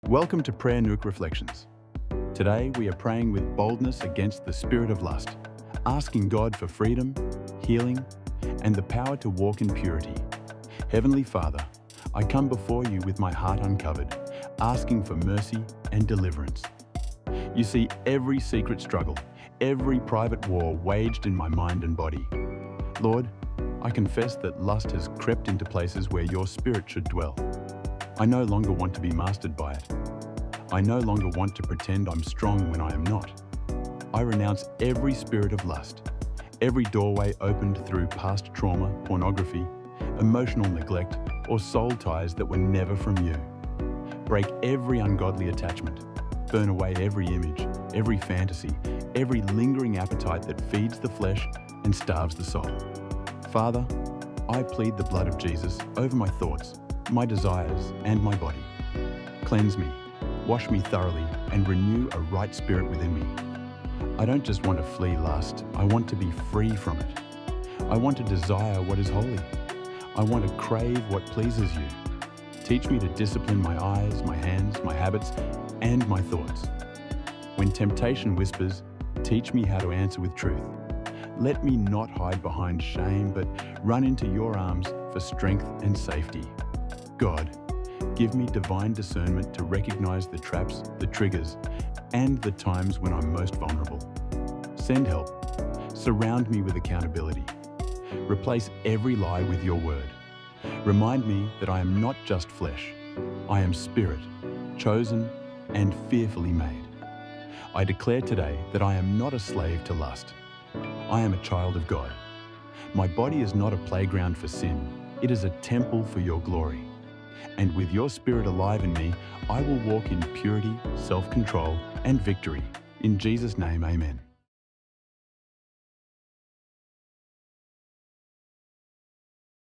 Welcome to Prayer Nook Reflections. Today we are praying with boldness against the spirit of lust, asking God for freedom, healing, and the power to walk in purity. Heavenly Father, I come before you with my heart uncovered, asking for mercy and deliverance. You see every secret struggle, every private war waged in my mind and body. Lord, I confess that lust has crept into places where your spirit should dwell. I no longer want to be mastered by it. I no longer want to pretend I'm strong when I am not. I renounce every spirit of lust, every doorway opened through past trauma, pornography, emotional neglect, or soul ties that were never from you. Break every ungodly attachment. Burn away every image, every fantasy, every lingering appetite that feeds the flesh and starves the soul. Father, I plead the blood of Jesus over my thoughts, my desires, and my body. Cleanse me, wash me thoroughly, and renew a right spirit within me. I don't just want to flee lust, I want to be free from it. I want to desire what is holy. I want to crave what pleases you. Teach me to discipline my eyes, my hands, my habits, and my thoughts. When temptation whispers, teach me how to answer with truth. Let me not hide behind shame, but run into your arms for strength and safety. God, give me divine discernment to recognize the traps, the triggers, and the times when I'm most vulnerable. Send help. Surround me with accountability. Replace every lie with your word. Remind me that I am not just flesh. I am spirit, chosen and fearfully made. I declare today that I am not a slave to lust. I am a child of God. My body is not a playground for sin. It is a temple for your glory. And with your spirit alive in me, I will walk in purity, self-control, and victory. In Jesus' name, amen.